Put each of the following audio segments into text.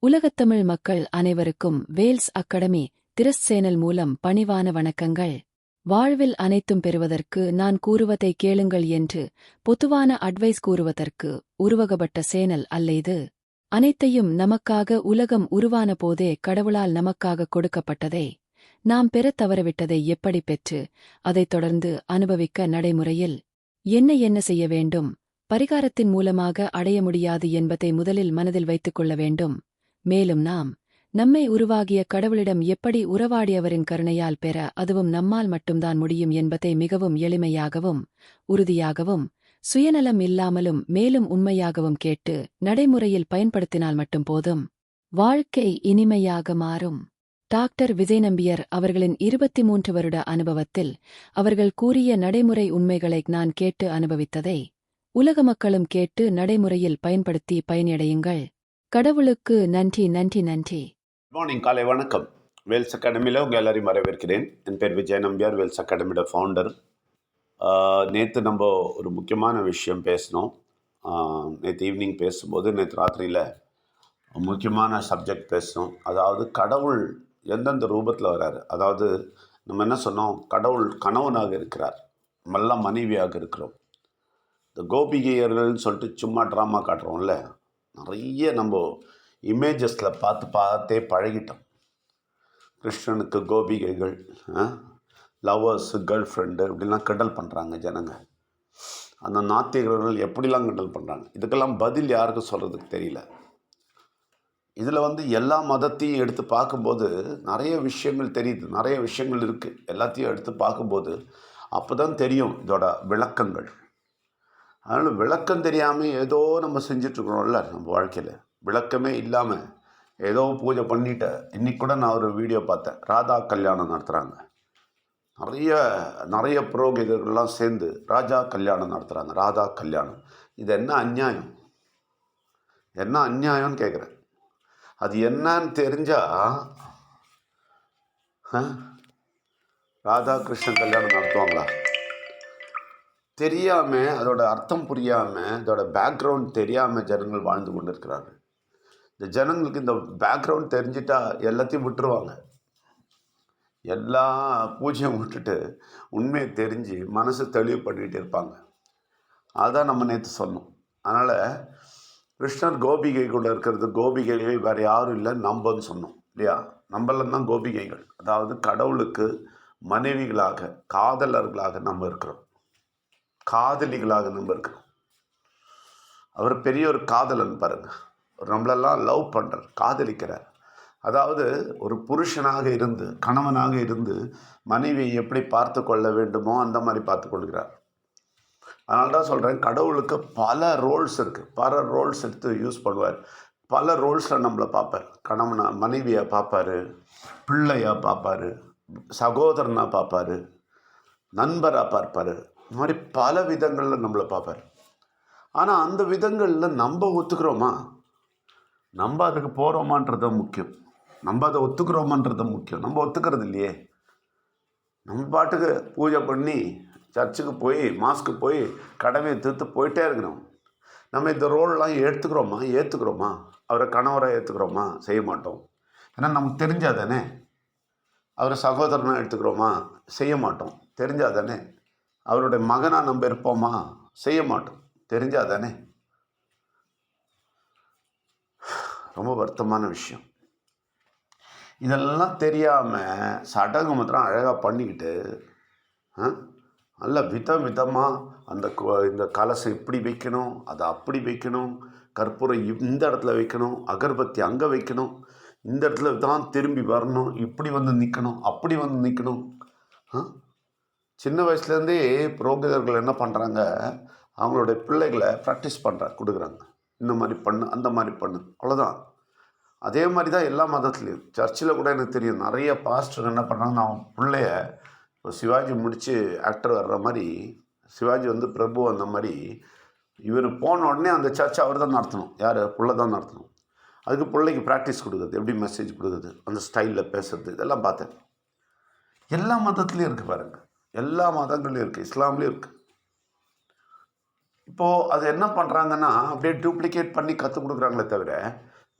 உலகத்தமிழ் மக்கள் அனைவருக்கும் வேல்ஸ் அகாடமி திரஸ் சேனல் மூலம் பணிவான வணக்கங்கள். வாழ்வில் அனைத்தும் பெறுவதற்கு நான் கூறுவதை கேளுங்கள் என்று பொதுவான அட்வைஸ் கூறுவதற்கு உருவகப்பட்ட சேனல் அல்ல இது. அனைத்தையும் நமக்காக உலகம் உருவான போதே கடவுளால் நமக்காக கொடுக்கப்பட்டதை நாம் பெறத் தவறவிட்டதை எப்படி பெற்று அதைத் தொடர்ந்து அனுபவிக்க நடைமுறையில் என்ன செய்ய வேண்டும், பரிகாரத்தின் மூலமாக அடைய முடியாது என்பதை முதலில் மனதில் வைத்துக் கொள்ள வேண்டும். மேலும் நாம் நம்மை உருவாகிய கடவுளிடம் எப்படி உறவாடியவரின் கருணையால் பெற அதுவும் நம்மால் மட்டும்தான் முடியும் என்பதை மிகவும் எளிமையாகவும் உறுதியாகவும் சுயநலம் இல்லாமலும் மேலும் உண்மையாகவும் கேட்டு நடைமுறையில் பயன்படுத்தினால் மட்டும் போதும். வாழ்க்கை இனிமையாக மாறும். டாக்டர் விஜய் நம்பியர் அவர்களின் 23 வருட அனுபவத்தில் அவர்கள் கூறிய நடைமுறை உண்மைகளை நான் கேட்டு அனுபவித்ததை உலக மக்களும் கேட்டு நடைமுறையில் பயன்படுத்தி பயனடையுங்கள். கடவுளுக்கு நன்றி நன்றி நன்றி. மார்னிங், காலை வணக்கம். வேல்ஸ் அகாடமியில் உங்கள் எல்லாரையும் வரவேற்கிறேன். என் பேர் விஜய் நம்பியார், வேல்ஸ் அகாடமியோட ஃபவுண்டர். நேற்று நம்ம ஒரு முக்கியமான விஷயம் பேசினோம். நேற்று ஈவினிங் பேசும்போது நேற்று ராத்திரியில் முக்கியமான சப்ஜெக்ட் பேசினோம். அதாவது கடவுள் எந்தெந்த ரூபத்தில் வர்றாரு. அதாவது நம்ம என்ன சொன்னோம், கடவுள் கணவனாக இருக்கிறார், நம்மெல்லாம் மனைவியாக இருக்கிறோம். இந்த கோபிகையர்கள்னு சொல்லிட்டு சும்மா ட்ராமா காட்டுறோம்ல, நிறைய நம்ம இமேஜஸில் பார்த்தே பழகிட்டோம். கிருஷ்ணனுக்கு கோபிகைகள், லவ்வர்ஸு, கேர்ள் ஃப்ரெண்டு இப்படிலாம் கிண்டல் பண்ணுறாங்க ஜனங்க. அந்த நாத்திகர்கள் எப்படிலாம் கிண்டல் பண்ணுறாங்க. இதுக்கெல்லாம் பதில் யாருக்கும் சொல்கிறதுக்கு தெரியல. இதில் எல்லா மதத்தையும் எடுத்து பார்க்கும்போது நிறைய விஷயங்கள் தெரியுது, நிறைய விஷயங்கள் இருக்குது. எல்லாத்தையும் எடுத்து பார்க்கும்போது அப்போ தான் தெரியும் இதோட விளக்கங்கள். அதனால் விளக்கம் தெரியாமல் ஏதோ நம்ம செஞ்சிட்ருக்குறோம்ல நம்ம வாழ்க்கையில். விளக்கமே இல்லாமல் ஏதோ பூஜை பண்ணிட்டு, இன்றைக்கி கூட நான் ஒரு வீடியோ பார்த்தேன், ராதா கல்யாணம் நடத்துகிறாங்க. நிறைய புரோகிதர்கள்லாம் சேர்ந்து ராஜா கல்யாணம் நடத்துகிறாங்க, ராதா கல்யாணம். இது என்ன அநியாயம், என்ன அநியாயம்னு கேட்குறேன். அது என்னன்னு தெரிஞ்சால் ராதா கிருஷ்ணன் கல்யாணம் நடத்துவாங்களா? தெரியாமல், அதோட அர்த்தம் புரியாமல், இதோட பேக்ரவுண்ட் தெரியாமல் ஜனங்கள் வாழ்ந்து கொண்டு இருக்கிறார்கள். இந்த ஜனங்களுக்கு இந்த பேக்ரவுண்ட் தெரிஞ்சிட்டா எல்லாத்தையும் விட்டுருவாங்க. எல்லா பூஜையும் விட்டுட்டு உண்மையை தெரிஞ்சு மனசு தெளிவு பண்ணிகிட்டு இருப்பாங்க. அதுதான் நம்ம நேற்று சொன்னோம். அதனால் கிருஷ்ணர் கோபிகைக்குள்ளே இருக்கிறது, கோபிகைகள் வேறு யாரும் இல்லை, நம்பன்னு சொன்னோம் இல்லையா? நம்மள தான் கோபிகைகள். அதாவது கடவுளுக்கு மனைவிகளாக, காதலர்களாக நம்ம இருக்கிறோம், காதலிகளாக நம்ம இருக்கிறோம். அவர் பெரிய ஒரு காதலன் பாருங்கள். நம்மளெல்லாம் லவ் பண்ணுறார், காதலிக்கிறார். அதாவது ஒரு புருஷனாக இருந்து, கணவனாக இருந்து மனைவியை எப்படி பார்த்து கொள்ள வேண்டுமோ அந்த மாதிரி பார்த்து கொள்கிறார். அதனால தான் சொல்கிறேன், கடவுளுக்கு பல ரோல்ஸ் இருக்குது. பல ரோல்ஸ் எடுத்து யூஸ் பண்ணுவார். பல ரோல்ஸில் நம்மளை பார்ப்பார். கணவனா மனைவியை பார்ப்பார், பிள்ளையாக பார்ப்பார், சகோதரனாக பார்ப்பார், நண்பராக பார்ப்பார். இந்த மாதிரி பல விதங்களில் நம்மளை பார்ப்பார். ஆனால் அந்த விதங்களில் நம்ம ஒத்துக்கிறோமா, நம்ம அதுக்கு போகிறோமான்றது முக்கியம். நம்ம அதை ஒத்துக்கிறோமான்றது முக்கியம். நம்ம ஒத்துக்கிறது இல்லையே. நம்ம பாட்டுக்கு பூஜை பண்ணி சர்ச்சுக்கு போய் மாஸ்க்கு போய் கடமையை தீர்த்து போயிட்டே இருக்கணும். நம்ம இந்த ரோல்லாம் ஏற்றுக்கிறோமா? அவரை கணவராக ஏற்றுக்கிறோமா? செய்ய மாட்டோம். ஏன்னா நமக்கு தெரிஞ்சாதானே. அவரை சகோதரனாக எடுத்துக்கிறோமா? செய்ய மாட்டோம். தெரிஞ்சாதானே. அவருடைய மகனாக நம்ம இருப்போமா? செய்ய மாட்டோம். தெரிஞ்சாதானே. ரொம்ப வருத்தமான விஷயம். இதெல்லாம் தெரியாமல் சடங்கு மாத்திரம் அழகாக பண்ணிக்கிட்டு நல்ல விதமாக இந்த கலசம் இப்படி வைக்கணும், அதை அப்படி வைக்கணும், கற்பூரம் இந்த இடத்துல வைக்கணும், அகர்பத்தி அங்கே வைக்கணும், இந்த இடத்துல தான் திரும்பி வரணும், இப்படி நிற்கணும், அப்படி நிற்கணும். சின்ன வயசுலேருந்தே புரோகிதர்கள் என்ன பண்ணுறாங்க, அவங்களுடைய பிள்ளைகளை ப்ராக்டிஸ் கொடுக்குறாங்க. இந்த மாதிரி பண்ணு, அந்த மாதிரி பண்ணு, அவ்வளோதான். அதே மாதிரி தான் எல்லா மதத்துலேயும். சர்ச்சில் கூட எனக்கு தெரியும், நிறைய பாஸ்டர் என்ன பண்ணுறாங்க, நான் பிள்ளைய இப்போ சிவாஜி முடித்து ஆக்டர் வர்ற மாதிரி, சிவாஜி பிரபு அந்த மாதிரி, இவர் போன உடனே அந்த சர்ச்சை அவர் தான் நடத்தணும். யார்? பிள்ளை தான் நடத்தணும். அதுக்கு பிள்ளைக்கு ப்ராக்டிஸ் கொடுக்குறது, எப்படி மெசேஜ் கொடுக்குறது, அந்த ஸ்டைலில் பேசுறது, இதெல்லாம் பார்த்தேன். எல்லா மதத்துலேயும் இருக்குது பாருங்கள். எல்லா மதங்கள்லையும் இருக்குது, இஸ்லாம்லேயும் இருக்குது. இப்போது அது என்ன பண்ணுறாங்கன்னா, அப்படியே டூப்ளிகேட் பண்ணி கற்றுக் கொடுக்குறாங்களே தவிர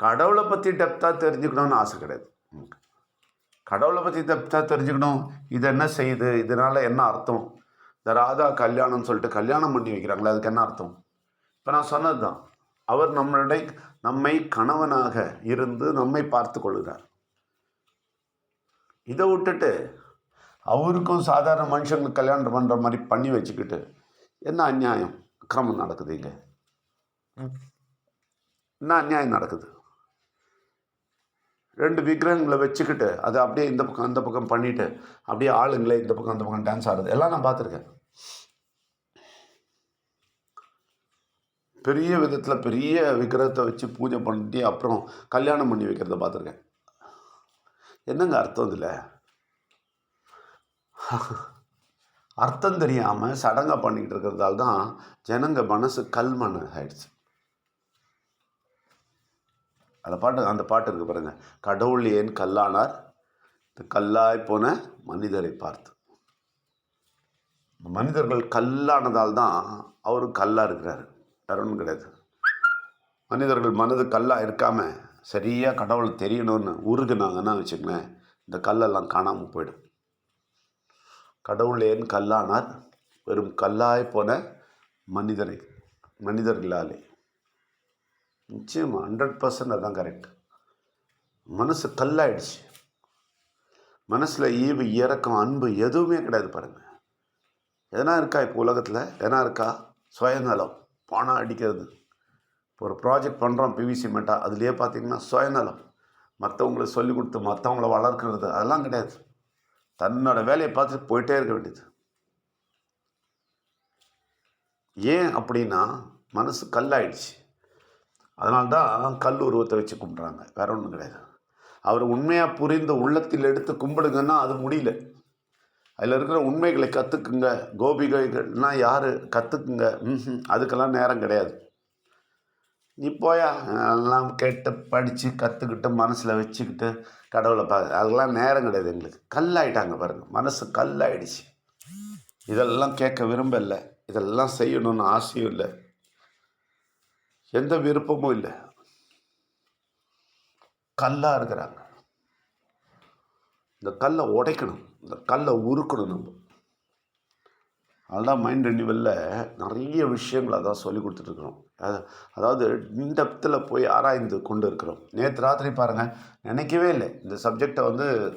கடவுளை பற்றி டெப்த்தாக தெரிஞ்சுக்கணும்னு ஆசை கிடையாது. கடவுளை பற்றி டெப்த்தாக தெரிஞ்சுக்கணும், இது என்ன செய்யுது, இதனால் என்ன அர்த்தம், இந்த ராதா கல்யாணம்னு சொல்லிட்டு கல்யாணம் பண்ணி வைக்கிறாங்களே, அதுக்கு என்ன அர்த்தம்? இப்போ நான் சொன்னது தான், அவர் நம்மை கணவனாக இருந்து நம்மை பார்த்து கொள்கிறார். இதை விட்டுட்டு அவருக்கும் சாதாரண மனுஷங்களுக்கு கல்யாணம் பண்ணுற மாதிரி பண்ணி வச்சுக்கிட்டு என்ன அநியாயம் அக்கிரமம் நடக்குது இங்கே? என்ன அநியாயம் நடக்குது? 2 விக்கிரகங்களை வச்சுக்கிட்டு அதை அப்படியே இந்த பக்கம் அந்த பக்கம் பண்ணிட்டு அப்படியே ஆளுங்களே இந்த பக்கம் அந்த பக்கம் டான்ஸ் ஆடுறது எல்லாம் நான் பார்த்துருக்கேன். பெரிய விதத்தில் பெரிய விக்கிரகத்தை வச்சு பூஜை பண்ணிட்டு அப்புறம் கல்யாணம் பண்ணி வைக்கிறத பார்த்துருக்கேன். என்னங்க அர்த்தம் இதில்? அர்த்தம் தெரியாமல் சடங்காக பண்ணிக்கிட்டு இருக்கிறதால தான் ஜனங்க மனசு கல்மண் ஆயிடுச்சு. அந்த பாட்டு இருக்கு பாருங்க, கடவுள் ஏன் கல்லானார், கல்லாய் போன மனிதரை பார்த்து. மனிதர்கள் கல்லானதால் தான் அவரு கல்லா இருக்கிறாரு, வேற ஒன்றும் கிடையாது. மனிதர்கள் மனது கல்லாக இருக்காம சரியாக கடவுள் தெரியணும்னு உருகுனாங்கன்னா வச்சுக்கங்களேன், இந்த கல்லெல்லாம் காணாமல் போயிடும். கடவுள் ஏன் கல்லானார், வெறும் கல்லாய் போன மனிதர்களாலே. நிச்சயமாக 100% அதுதான் கரெக்ட். மனசு கல்லாயிடுச்சு. மனசில் ஈவு இறக்கம் அன்பு எதுவுமே கிடையாது பாருங்கள். எதனா இருக்கா இப்போ உலகத்தில்? எதனா இருக்கா? சுயநலம், பணம் அடிக்கிறது. இப்போ ஒரு ப்ராஜெக்ட் பண்ணுறோம் பிவிசி மெட்டா, அதுலேயே பார்த்தீங்கன்னா சுயநலம், மற்றவங்களுக்கு சொல்லிக் கொடுத்து மற்றவங்கள வளர்க்குறது, அதெல்லாம் கிடையாது. தன்னோட வேலையை பார்த்துட்டு போயிட்டே இருக்க வேண்டியது. ஏன் அப்படின்னா மனசு கல்லாயிடுச்சு. அதனால்தான் கல் உருவத்தை வச்சு கும்பிட்றாங்க, வேற ஒன்றும் கிடையாது. அவர் உண்மையாக புரிந்து உள்ளத்தில் எடுத்து கும்பிடுங்கன்னா அது முடியல. அதில் இருக்கிற உண்மைகளை கற்றுக்குங்க. கோபிகைகள்னால் யார் கற்றுக்குங்க, அதுக்கெல்லாம் நேரம் கிடையாது. நீ போயா எல்லாம் கேட்டு படித்து கற்றுக்கிட்டு மனசில் வச்சுக்கிட்டு கடவுளை அதெல்லாம் நேரம் கிடையாது எங்களுக்கு. கல்லாயிட்டாங்க பாருங்கள், மனசு கல்லாயிடுச்சு. இதெல்லாம் கேட்க விரும்பல, இதெல்லாம் செய்யணும்னு ஆசையும் இல்லை, எந்த விருப்பமும் இல்லை. கல்லாக இருக்கிறாங்க. இந்த கல்லை உடைக்கணும், இந்த கல்லை உருக்கணும் நம்ம. அதெல்லாம் மைண்ட் ரெனிவலில் நிறைய விஷயங்கள் அதான் சொல்லி கொடுத்துட்ருக்குறோம். அதாவது இன்டெப்த்தில் போய் ஆராய்ந்து கொண்டு இருக்கிறோம். நேற்று ராத்திரி பாருங்கள், நினைக்கவே இல்லை இந்த சப்ஜெக்டை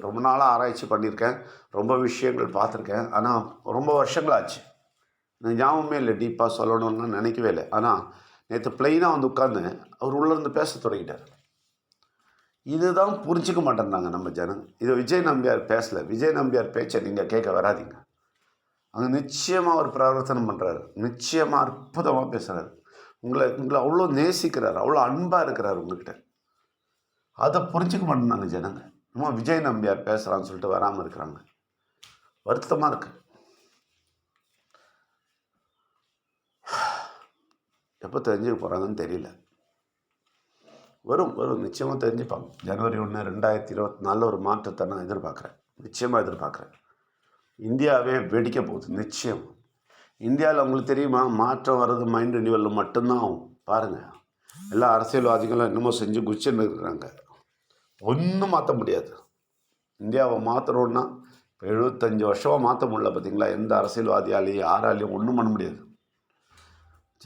ரொம்ப நாளாக ஆராய்ச்சி பண்ணியிருக்கேன், ரொம்ப விஷயங்கள் பார்த்துருக்கேன். ஆனால் ரொம்ப வருஷங்களாச்சு, எனக்கு ஞாபகமே இல்லை டீப்பாக சொல்லணும்னு நினைக்கவே இல்லை. ஆனால் நேற்று பிளெயினாக உட்காந்து அவர் உள்ளேருந்து பேச தொடங்கிட்டார். இதுதான் புரிஞ்சிக்க மாட்டேன்றாங்க நம்ம ஜனங்க. இது விஜய் நம்பியார் பேசலை. விஜய் நம்பியார் பேச்சை நீங்கள் கேட்க வராதிங்க. அங்கே நிச்சயமாக அவர் பிரவர்த்தனம் பண்ணுறாரு, நிச்சயமாக அற்புதமாக பேசுகிறார். உங்களை அவ்வளோ நேசிக்கிறார், அவ்வளோ அன்பாக இருக்கிறார் உங்கள்கிட்ட. அதை புரிஞ்சிக்க மாட்டேன்னாங்க ஜனங்க. நம்ம விஜய் நம்பியார் பேசுகிறான்னு சொல்லிட்டு வராமல் இருக்கிறாங்க. வருத்தமாக இருக்குது. எப்போ தெரிஞ்சுக்க போகிறாங்கன்னு தெரியல. வரும் நிச்சயமாக தெரிஞ்சுப்பாங்க. ஜனவரி 1, 2024 ஒரு மாற்றத்தை நான் எதிர்பார்க்குறேன், நிச்சயமாக எதிர்பார்க்குறேன். இந்தியாவே வெடிக்க போகுது நிச்சயம். இந்தியாவில் உங்களுக்கு தெரியுமா, மாற்றம் வர்றது மைண்ட் ரெனிவலில் மட்டும்தான் ஆகும். பாருங்கள், எல்லா அரசியல்வாதிகளும் என்னமோ செஞ்சு குச்சின்னு இருக்கிறாங்க, ஒன்றும் மாற்ற முடியாது. இந்தியாவை மாற்றணுன்னா 75 வருஷமாக மாற்ற முடியல பார்த்தீங்களா? எந்த அரசியல்வாதியாலையும் யாராலையும் ஒன்றும் பண்ண முடியாது.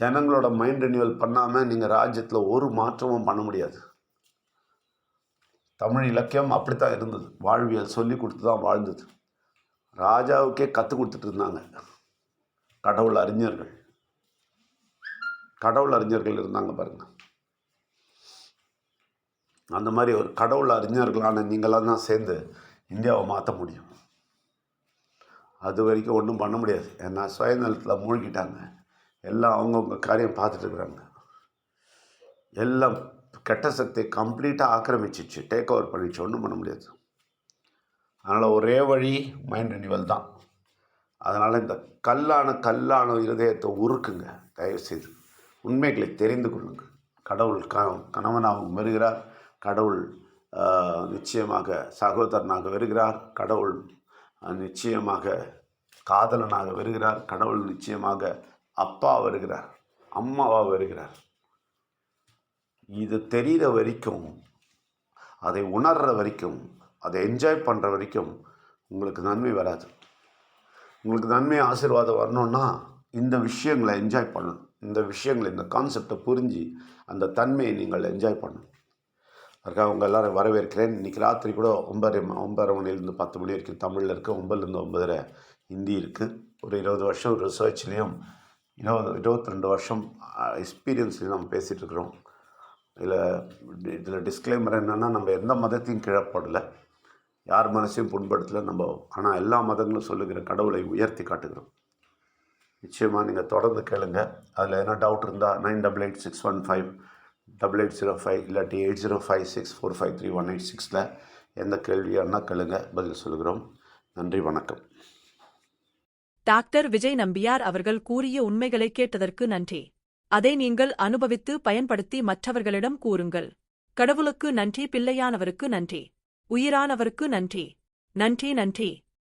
ஜனங்களோட மைண்ட் ரெனிவல் பண்ணாமல் நீங்கள் ராஜ்யத்தில் ஒரு மாற்றமும் பண்ண முடியாது. தமிழ் இலக்கியம் அப்படித்தான் இருந்தது, வாழ்வியல் சொல்லி கொடுத்து தான் வாழ்ந்தது. ராஜாவுக்கே கற்றுக் கொடுத்துட்டு இருந்தாங்க கடவுள் அறிஞர்கள் இருந்தாங்க பாருங்கள். அந்த மாதிரி ஒரு கடவுள் அறிஞர்களான நீங்களாம் தான் சேர்ந்து இந்தியாவை மாற்ற முடியும். அது வரைக்கும் ஒன்றும் பண்ண முடியாது. ஏன்னா சுயநலத்தில் மூழ்கிட்டாங்க, எல்லாம் அவங்கவுங்க காரியம் பார்த்துட்டு இருக்கிறாங்க. எல்லாம் கெட்ட சக்தியை கம்ப்ளீட்டாக ஆக்கிரமிச்சிச்சு, டேக் ஓவர் பண்ணிச்சு, ஒன்றும் பண்ண முடியாது. அதனால் ஒரே வழி மைண்ட் ரெனிவல் தான். அதனால் இந்த கல்லான இருதயத்தை உருக்குங்க தயவுசெய்து. உண்மைகளை தெரிந்து கொள்ளுங்க. கடவுள் கணவனாக வருகிறார், கடவுள் நிச்சயமாக சகோதரனாக வருகிறார், கடவுள் நிச்சயமாக காதலனாக வருகிறார், கடவுள் நிச்சயமாக அப்பா வருகிறார், அம்மாவாக வருகிறார். இது தெரிகிற வரைக்கும், அதை உணர்கிற வரைக்கும், அதை என்ஜாய் பண்ணுற வரைக்கும் உங்களுக்கு நன்மை வராது. உங்களுக்கு நன்மை ஆசீர்வாதம் வரணுன்னா இந்த விஷயங்களை என்ஜாய் பண்ணணும். இந்த விஷயங்களை, இந்த கான்செப்டை புரிஞ்சு அந்த தன்மையை நீங்கள் என்ஜாய் பண்ணணும். அதுக்காக உங்கள் எல்லோரும் வரவேற்கிறேன். இன்றைக்கி ராத்திரி கூட 9:30 மணிலேருந்து 10 மணி வரைக்கும் தமிழில் இருக்குது, 9லேருந்து 9:30 ஹிந்தி இருக்குது. ஒரு 20 வருஷம் ரிசர்ச்லேயும் 22 வருஷம் எக்ஸ்பீரியன்ஸ்லையும் நம்ம பேசிகிட்டு இருக்கிறோம். இதில் டிஸ்க்ளைமர் என்னென்னா, நம்ம எந்த மதத்தையும் கீழப்படலை, யார் மனசையும் புண்படுத்தலை நம்ம. ஆனால் எல்லா மதங்களும் சொல்லுகிற கடவுளை உயர்த்தி காட்டுகிறோம். நிச்சயமாக நீங்கள் தொடர்ந்து கேளுங்க. அதில் எதனா டவுட் இருந்தால் 9886158805 இல்லாட்டி 8056453186 எந்த கேள்வியானா கேளுங்க, பதில் சொல்கிறோம். நன்றி, வணக்கம். டாக்டர் விஜய் நம்பியார் அவர்கள் கூறிய உண்மைகளை கேட்டதற்கு நன்றி. அதை நீங்கள் அனுபவித்து பயன்படுத்தி மற்றவர்களிடம் கூறுங்கள். கடவுளுக்கு நன்றி, பிள்ளையானவருக்கு நன்றி, உயிரானவருக்கு நன்றி. நன்றி.